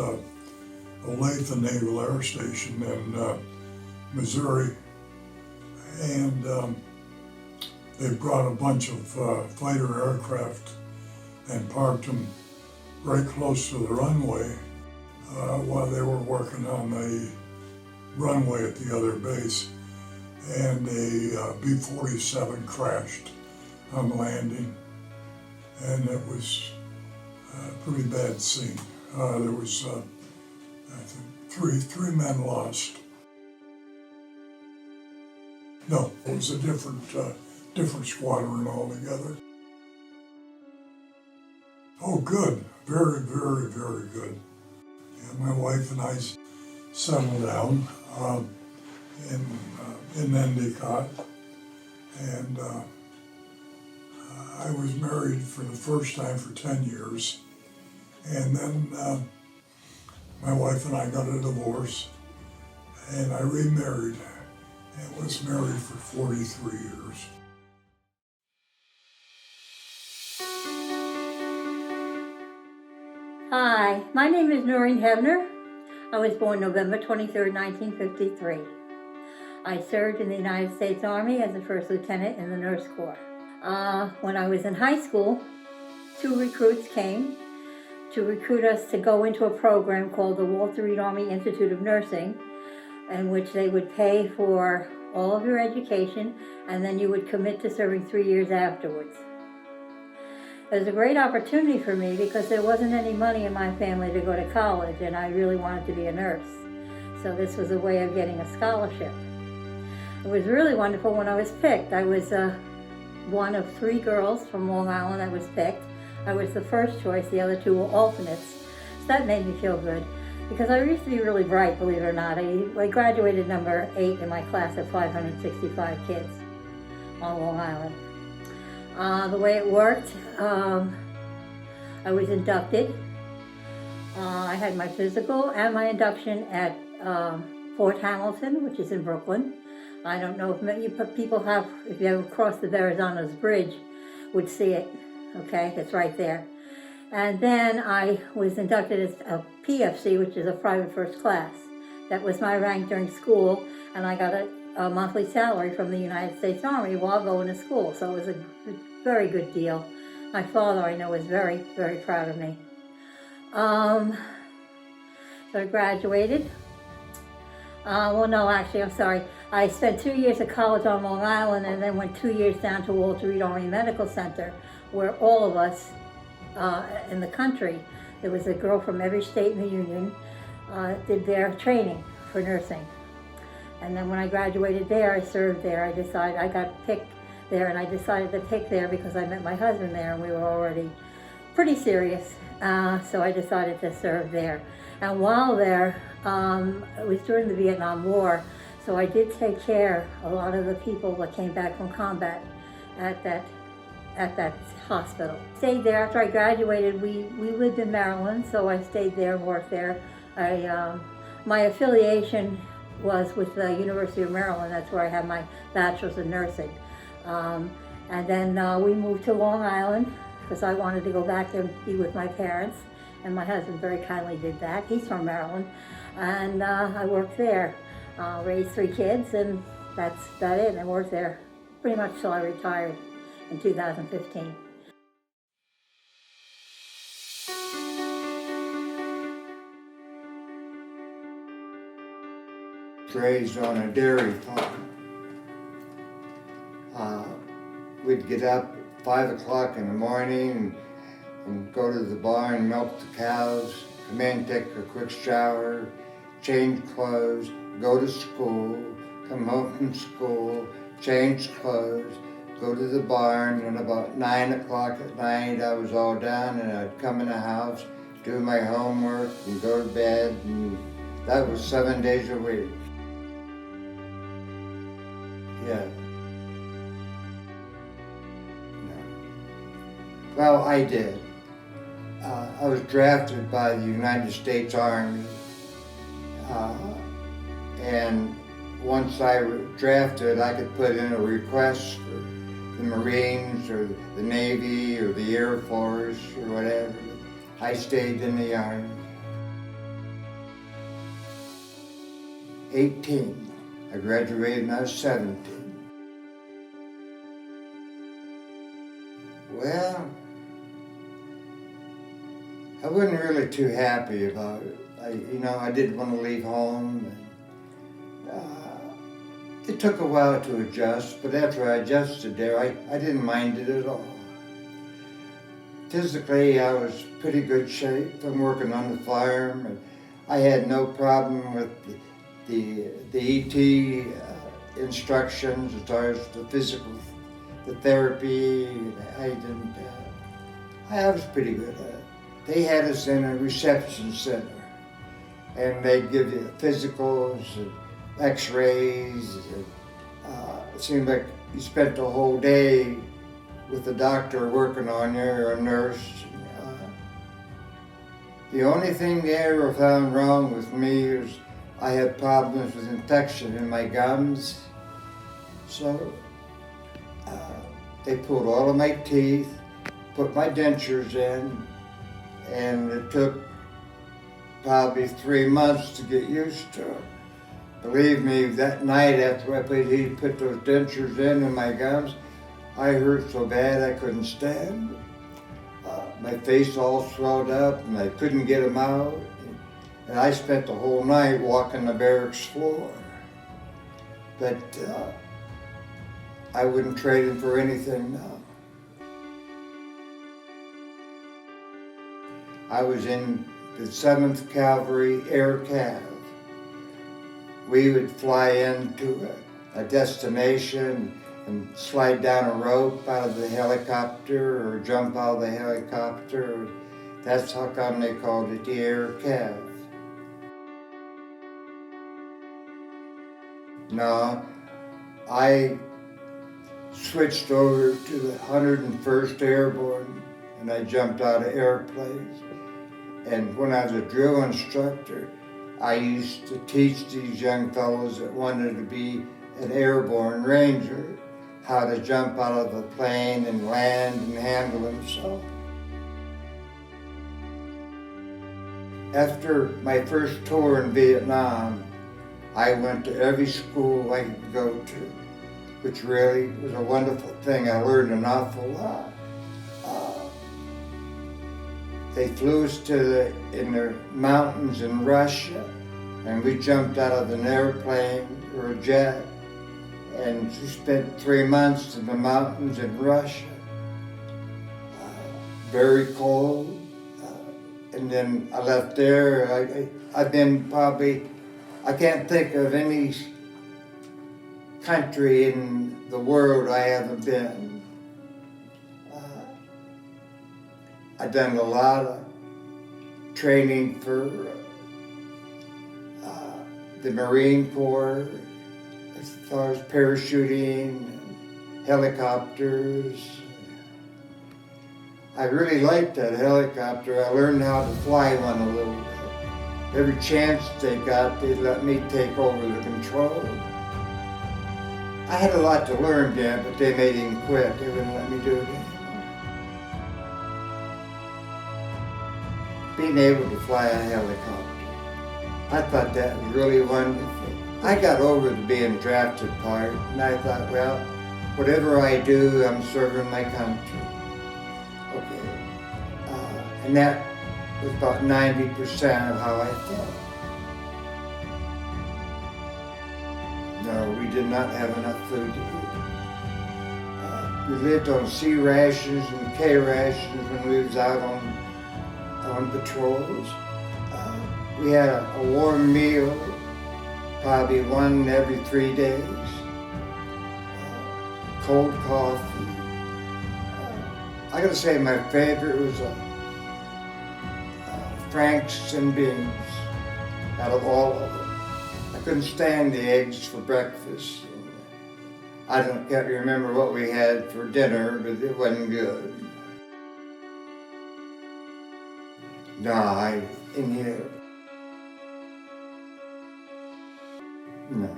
Olathe Naval Air Station in Missouri, and they brought a bunch of fighter aircraft and parked them right close to the runway while they were working on the runway at the other base, and a B-47 crashed on landing, and it was a pretty bad scene. There was, I think, three men lost. No, it was a different squadron altogether. Oh, good, very, very, very good. Yeah, my wife and I settled down in Endicott, and I was married for the first time for 10 years, and then my wife and I got a divorce, and I remarried, and was married for 43 years. Hi, my name is NOREEN HEAVNER. I was born November 23, 1953. I served in the United States Army as a first lieutenant in the Nurse Corps. When I was in high school, 2 recruits came to recruit us to go into a program called the Walter Reed Army Institute of Nursing, in which they would pay for all of your education, and then you would commit to serving 3 years afterwards. It was a great opportunity for me because there wasn't any money in my family to go to college, and I really wanted to be a nurse. So this was a way of getting a scholarship. It was really wonderful when I was picked. I was one of 3 girls from Long Island that was picked. I was the first choice, the other 2 were alternates. So that made me feel good because I used to be really bright, believe it or not. I graduated number 8 in my class of 565 kids on Long Island. The way it worked, I was inducted. I had my physical and my induction at Fort Hamilton, which is in Brooklyn. I don't know if many people have, if you ever crossed the Verrazzano's Bridge, would see it. Okay, it's right there. And then I was inducted as a PFC, which is a private first class. That was my rank during school, and I got a monthly salary from the United States Army while going to school, so it was a very good deal. My father, I know, was very, very proud of me. So I graduated. Well, no, actually, I'm sorry. I spent 2 years at college on Long Island and then went 2 years down to Walter Reed Army Medical Center, where all of us in the country, there was a girl from every state in the Union, did their training for nursing. And then when I graduated there, I served there. I got picked there, and I decided to pick there because I met my husband there, and we were already pretty serious. So I decided to serve there. And while there, it was during the Vietnam War, so I did take care of a lot of the people that came back from combat at that hospital. Stayed there after I graduated. We lived in Maryland, so I stayed there and worked there. My affiliation was with the University of Maryland. That's where I had my bachelor's in nursing. And then we moved to Long Island because I wanted to go back there and be with my parents. And my husband very kindly did that. He's from Maryland. And I worked there, raised 3 kids, and that's about it. I worked there pretty much till I retired in 2015. Raised on a dairy farm. We'd get up at 5 o'clock in the morning and go to the barn, milk the cows, come in, take a quick shower, change clothes, go to school, come home from school, change clothes, go to the barn, and about 9 o'clock at night I was all done, and I'd come in the house, do my homework, and go to bed, and that was 7 days a week. Yeah. No. Well, I did. I was drafted by the United States Army, and once I was drafted, I could put in a request for the Marines or the Navy or the Air Force or whatever. I stayed in the Army. 18. I graduated when I was 17. Well, I wasn't really too happy about it. I didn't want to leave home. And, it took a while to adjust, but after I adjusted there, I didn't mind it at all. Physically, I was pretty good shape from working on the farm, and I had no problem with the ET instructions as far as the physical, the therapy. I was pretty good at it. They had us in a reception center, and they'd give you physicals and x-rays. It seemed like you spent the whole day with the doctor working on you, or a nurse. The only thing they ever found wrong with me is I had problems with infection in my gums. So they pulled all of my teeth, put my dentures in, and it took probably 3 months to get used to it. Believe me, that night after he put those dentures in my gums, I hurt so bad I couldn't stand. My face all swelled up and I couldn't get them out. And I spent the whole night walking the barracks floor. But I wouldn't trade them for anything now. I was in the 7th Cavalry Air Cav. We would fly into a destination and slide down a rope out of the helicopter or jump out of the helicopter. That's how come they called it the Air Cav. No, I switched over to the 101st Airborne, and I jumped out of airplanes. And when I was a drill instructor, I used to teach these young fellows that wanted to be an airborne ranger how to jump out of a plane and land and handle themselves. After my first tour in Vietnam, I went to every school I could go to, which really was a wonderful thing. I learned an awful lot. They flew us in the mountains in Russia, and we jumped out of an airplane or a jet, and we spent 3 months in the mountains in Russia. very cold. And then I left there. I've been probably, I can't think of any country in the world I haven't been. I've done a lot of training for the Marine Corps as far as parachuting, helicopters. I really liked that helicopter. I learned how to fly one a little bit. Every chance they got, they let me take over the control. I had a lot to learn then, but they made him quit. They wouldn't let me do it anymore. Being able to fly a helicopter, I thought that was really wonderful. I got over the being drafted part, and I thought, well, whatever I do, I'm serving my country. Okay. And that was about 90% of how I felt. No, we did not have enough food to eat. We lived on C rations and K rations when we was out on patrols. We had a warm meal, probably one every 3 days. Cold coffee. I gotta say my favorite was Franks and beans out of all of them. I couldn't stand the eggs for breakfast. I can't remember what we had for dinner, but it wasn't good. No, in here. No.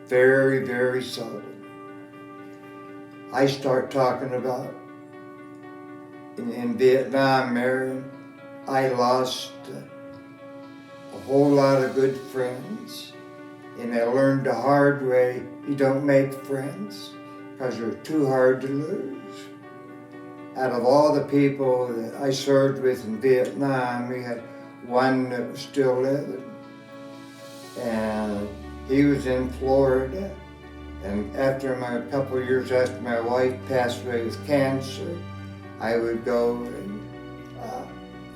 Very, very seldom. I start talking about in Vietnam, Marion, I lost a whole lot of good friends, and I learned the hard way, you don't make friends because they're too hard to lose. Out of all the people that I served with in Vietnam, we had one that was still living, and he was in Florida. And after a couple of years after my wife passed away with cancer, I would go and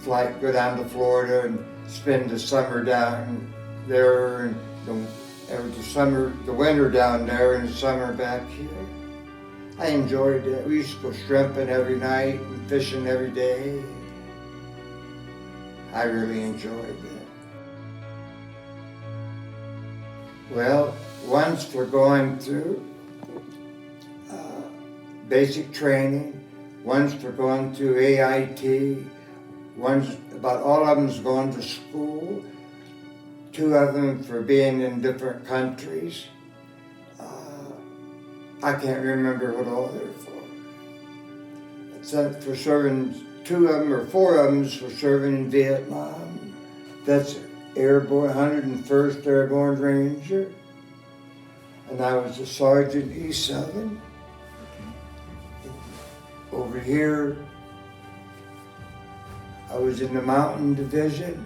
go down to Florida and spend the summer down there, and the winter down there and the summer back here. I enjoyed that. We used to go shrimping every night and fishing every day. I really enjoyed that. Well, once we're going through basic training, once we're going through AIT, about all of them's going to school, 2 of them for being in different countries. I can't remember what all they're for. Except for serving 2 of them or 4 of them for serving in Vietnam. That's Airborne, 101st Airborne Ranger. And I was a Sergeant E7. Over here, I was in the Mountain Division,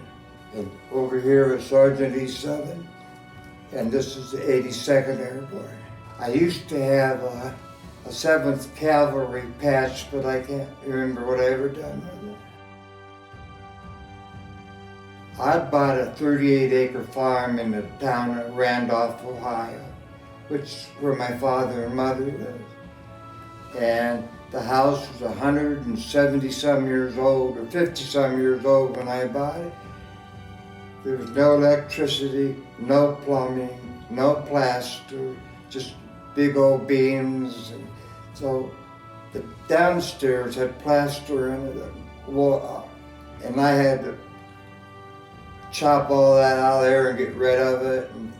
and over here was Sergeant E7, and this is the 82nd Airborne. I used to have a 7th Cavalry patch, but I can't remember what I ever done with it. I bought a 38-acre farm in the town of Randolph, Ohio, which is where my father and mother lived. And the house was 170-some years old, or 50-some years old when I bought it. There was no electricity, no plumbing, no plaster, just big old beams. And so the downstairs had plaster in it, and I had to chop all that out of there and get rid of it. And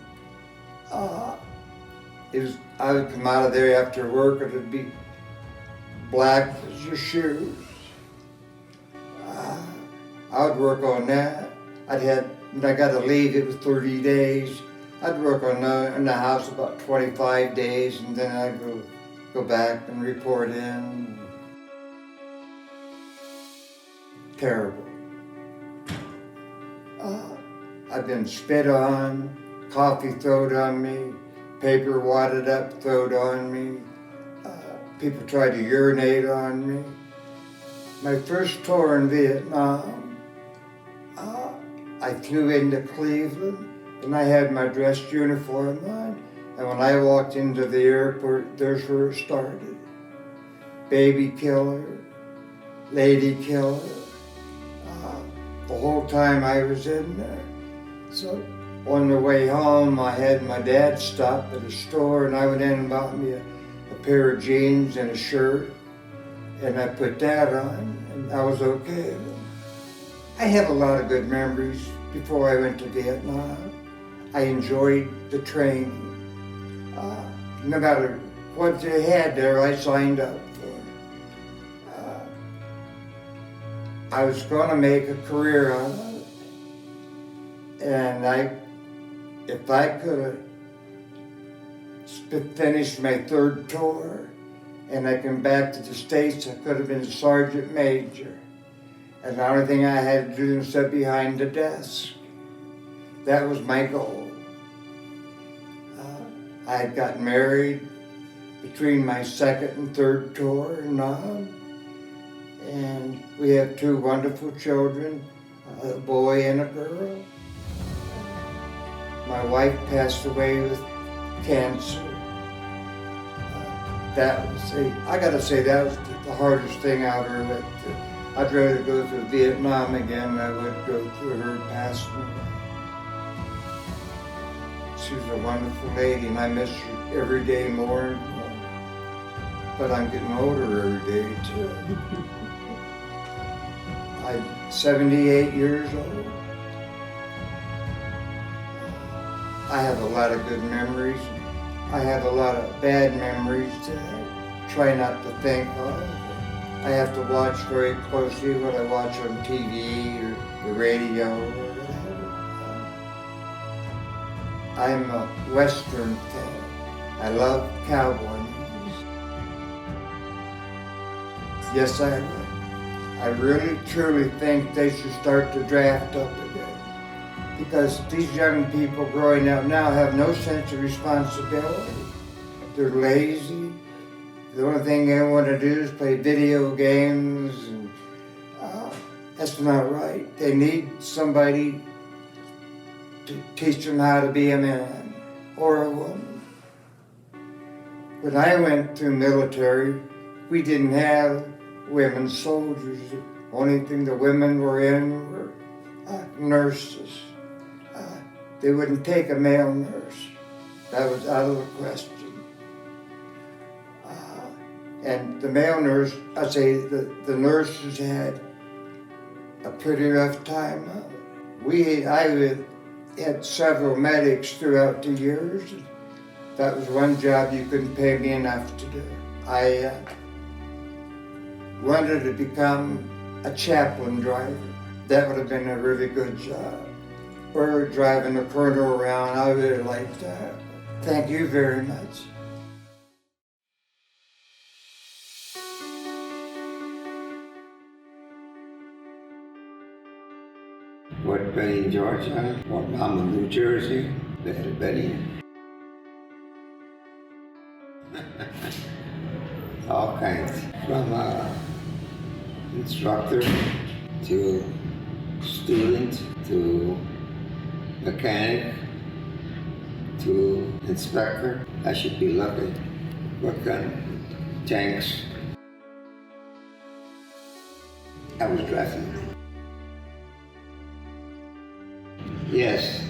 I would come out of there after work, and it'd be black as your shoes. I would work on that. When I got to leave, it was 30 days. I'd work in the house about 25 days, and then I'd go back and report in. Terrible. I've been spit on, coffee thrown on me, paper wadded up thrown on me. People tried to urinate on me. My first tour in Vietnam, I flew into Cleveland and I had my dress uniform on. And when I walked into the airport, there's where it started. Baby killer, lady killer. The whole time I was in there. So on the way home, I had my dad stop at a store and I went in and bought me a pair of jeans and a shirt. And I put that on and I was okay. I have a lot of good memories before I went to Vietnam. I enjoyed the training. No matter what they had there, I signed up for. I was going to make a career out of it. And if I could have finished my third tour and I came back to the States, I could have been a sergeant major. And the only thing I had to do was sit behind the desk. That was my goal. I had gotten married between my second and third tour in Nam. And we have 2 wonderful children, a boy and a girl. My wife passed away with cancer. I gotta say, that was the hardest thing I ever went through. I'd rather go through Vietnam again than I would go through her passing away. She was a wonderful lady and I miss her every day more and more. But I'm getting older every day too. I'm 78 years old. I have a lot of good memories. I have a lot of bad memories that I try not to think of. I have to watch very closely what I watch on TV or the radio or whatever. I'm a Western fan. I love cowboy movies. Yes, I would. I really, truly think they should start to draft up again. Because these young people growing up now have no sense of responsibility. They're lazy. The only thing they want to do is play video games, and that's not right. They need somebody to teach them how to be a man or a woman. When I went through military, we didn't have women soldiers. The only thing the women were in were nurses. They wouldn't take a male nurse. That was out of the question. And the male nurse, I'd say the nurses had a pretty rough time. I had several medics throughout the years. That was one job you couldn't pay me enough to do. I wanted to become a chaplain driver. That would have been a really good job. Or driving a colonel around, I really liked that. Thank you very much. What Benny in Georgia, what Mama in New Jersey, Benny. All kinds, from instructor to student to mechanic to inspector. I should be lucky. Worked on tanks. I was drafted. Yes,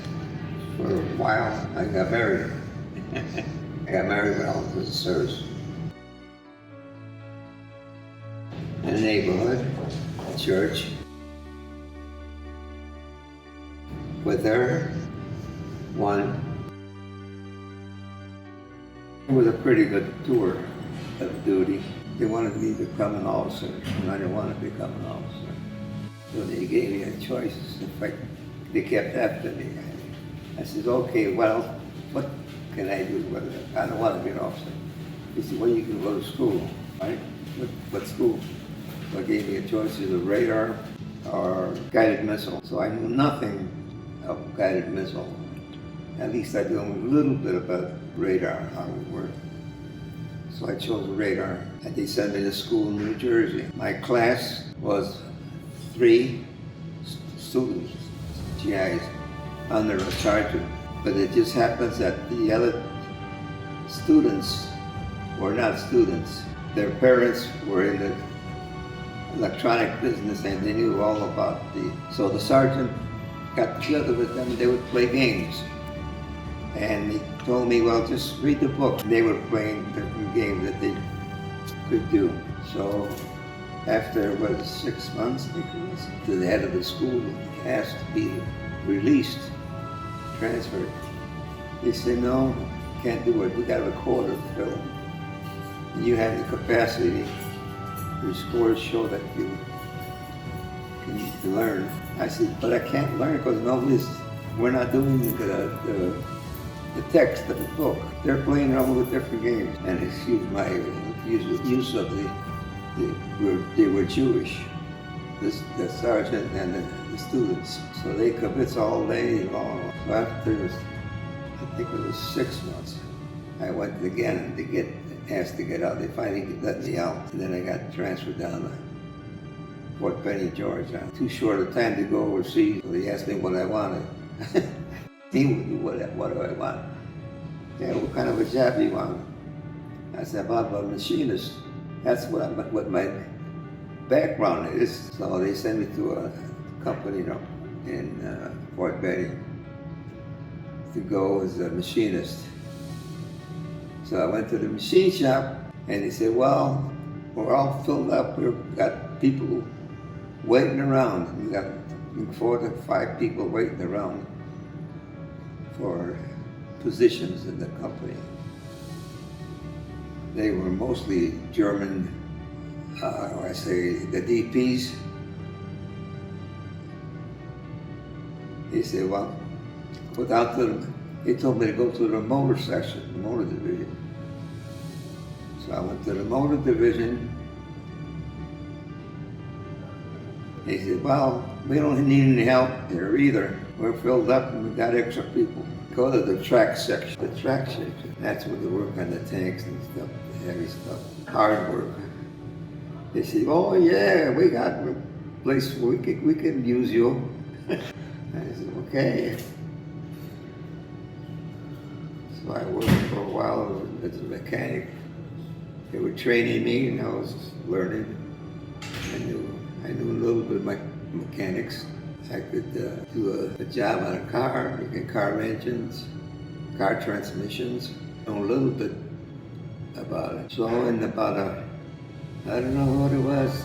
for a while I got married. I got married when I was in the service. In the neighborhood, church. With her, one. It was a pretty good tour of duty. They wanted me to become an officer, and I didn't want to become an officer. So they gave me a choice. In fact, they kept after me. I said, okay, well, what can I do with it? I don't want to be an officer. He said, well, you can go to school, right? What school? So they gave me a choice of radar or guided missile. So I knew nothing of guided missile. At least I knew a little bit about radar, how it worked. So I chose radar, and they sent me to school in New Jersey. My class was 3 students, GIs, under a sergeant. But it just happens that the other students were not students. Their parents were in the electronic business and they knew all about so the sergeant got together with them and they would play games. And he told me, well, just read the book. They were playing different games that they could do. So after, 6 months, I think it was, to the head of the school, asked to be released, transferred. He said, no, can't do it. We got a recorder to film. You have the capacity. Your scores show that you can learn. I said, but I can't learn because we're not doing the text of the book. They're playing around with different games. And excuse my use of they were Jewish, the sergeant and the students. So they kibitz all day long. So after, I think it was 6 months, I went again to get asked to get out. They finally let me out. And then I got transferred down to Fort Benning, Georgia. Too short a time to go overseas. So he asked me what I wanted. He would do what do I want? Yeah, what kind of a job do you want? I said, I'm a machinist. That's what my background is. So they sent me to a company in Fort Benning to go as a machinist. So I went to the machine shop and he said, well, we're all filled up. We've got people waiting around. We got 4 to 5 people waiting around for positions in the company. They were mostly German, the DPs. He said, well, he told me to go to the motor section, the motor division. So I went to the motor division. He said, well, we don't need any help there either. We're filled up and we've got extra people. Go to the track section. The track section, that's where they work on the tanks and stuff, the heavy stuff, hard work. They said, oh yeah, we got a place where we can use you. I said, okay. So I worked for a while as a mechanic. They were training me and I was learning. I knew a little bit of mechanics. I could do a job on a car, making car engines, car transmissions. Know a little bit about it. So in about I don't know what it was,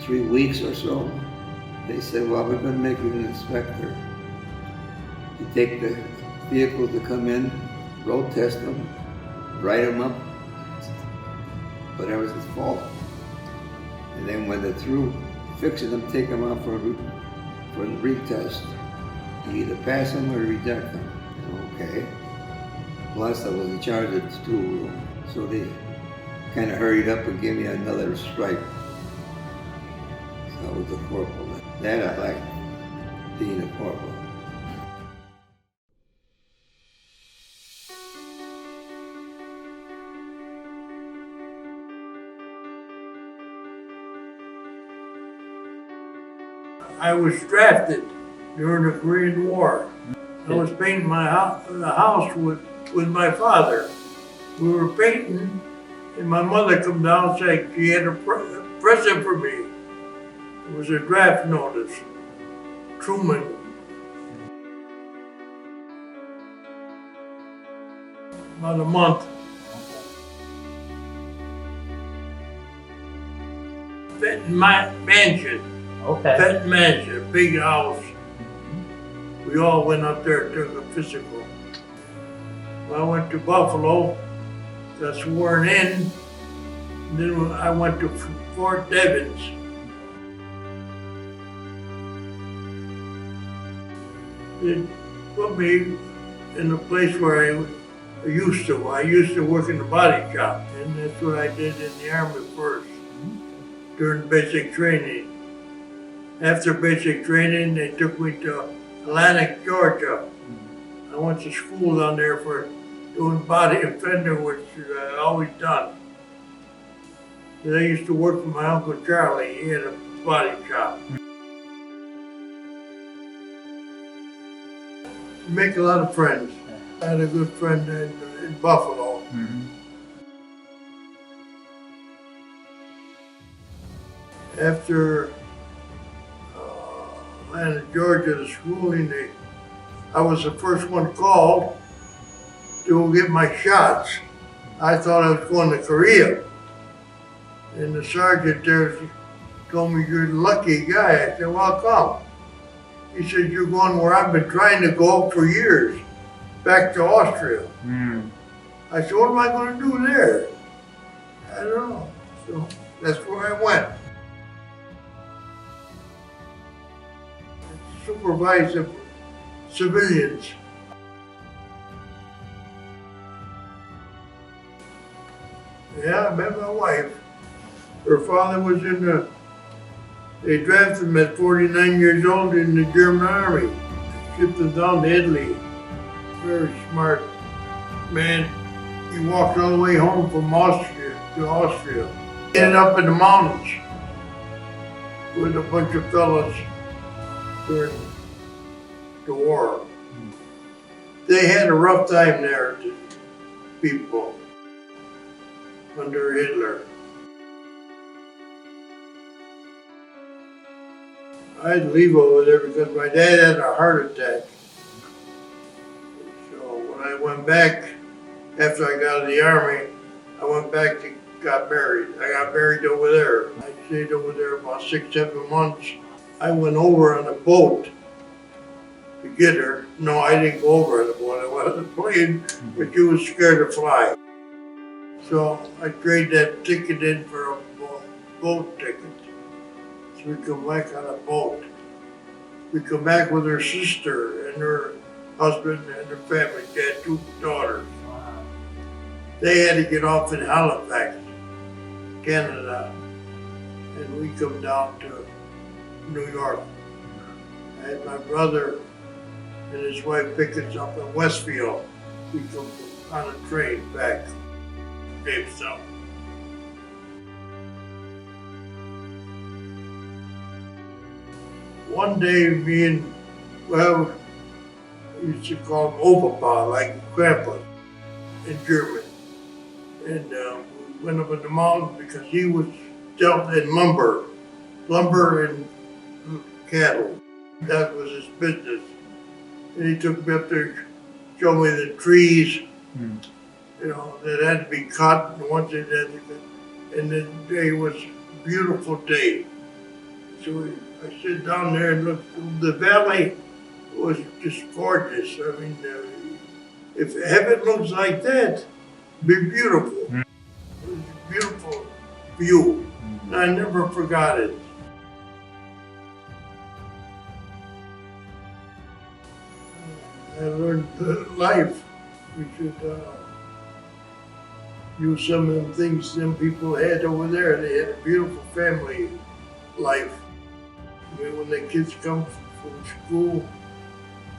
3 weeks or so, they said, well, we're going to make you an inspector. You take the vehicles that come in, road test them, write them up, whatever's at fault. And then when they're through fixing them, take them out for the retest. You either pass them or reject them. Okay. Plus I was in charge of the tool room, so they kind of hurried up and gave me another stripe. So I was a corporal. That I liked, being a corporal. I was drafted during the Korean War. I was painting the house with my father. We were painting, and my mother come down and said she had a present for me. It was a draft notice. Truman. About a month. Fenton Mansion. Okay. Fenton Mansion, big house. We all went up there and took a physical. I went to Buffalo, got sworn in, and then I went to Fort Devens. It put me in a place where I used to. I used to work in the body shop, and that's what I did in the Army first, during basic training. After basic training, they took me to Atlantic, Georgia. I went to school down there for doing body and fender, which I always done. And I used to work for my Uncle Charlie. He had a body shop. Make a lot of friends. I had a good friend in Buffalo. After Atlanta, Georgia, the schooling, I was the first one called to get my shots. I thought I was going to Korea. And the sergeant there told me, "You're a lucky guy." I said, "Well, how come?" He said, "You're going where I've been trying to go for years, back to Austria." I said, "What am I going to do there?" I don't know. So that's where I went. Supervise the civilians. Yeah, I met my wife. Her father was they drafted him at 49 years old in the German army. Shipped him down to Italy. Very smart man. He walked all the way home from Austria to Austria. Ended up in the mountains with a bunch of fellas during the war. They had a rough time there, the people, under Hitler. I had to leave over there because my dad had a heart attack. So when I went back, after I got out of the army, I went back and got married. I got married over there. I stayed over there about 6-7 months. I went over on a boat to get her. No, I didn't go over on the boat. I went on the plane, but she was scared to fly. So I traded that ticket in for a boat ticket. So we come back on a boat. We come back with her sister and her husband and her family. They had 2 daughters. They had to get off in Halifax, Canada, and we come down to New York. I had my brother and his wife pick us up in Westfield. We come on a train back to Jamestown. One day, me and, well, we used to call him Oberpa, like Grandpa in German. And we went up in the mountains because he was dealt in lumber and cattle. That was his business. And he took me up there, showed me the trees, you know, that had to be cut, and once it had to be, and the day was a beautiful day. So I sit down there and look, the valley was just gorgeous. I mean, if heaven looks like that, it'd be beautiful. It was a beautiful view, and I never forgot it. I learned life. We should use some of the things them people had over there. They had a beautiful family life. I mean, when the kids come from school,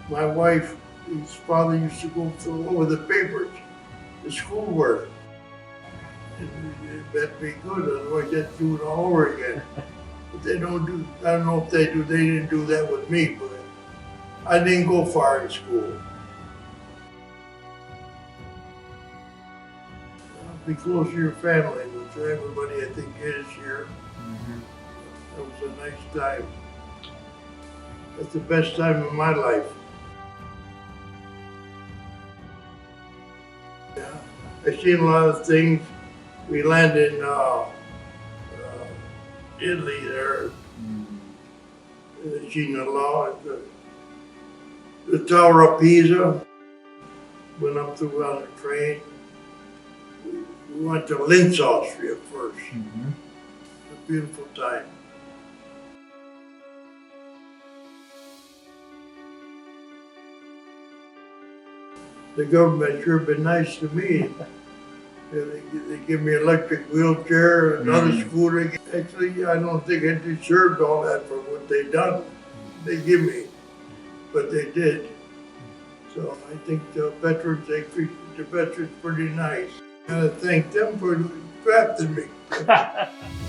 my wife, his father used to go through over the papers, the schoolwork. And that'd be good, otherwise they'd do it all over again. But they don't do, I don't know if they do, they didn't do that with me, but I didn't go far in school. Be close to your family, which everybody I think is here. That was a nice time. That's the best time of my life. Yeah. I've seen a lot of things. We landed in Italy there. Seen a lot. The Tower of Pisa. Went up through on the train. We went to Linz, Austria first. It's a beautiful time. The government sure been nice to me. They give me an electric wheelchair, another scooter. Actually, I don't think I deserved all that for what they done. They give me, but they did. So I think the veterans, they treat the veterans pretty nice. And I thank them for drafting me. it.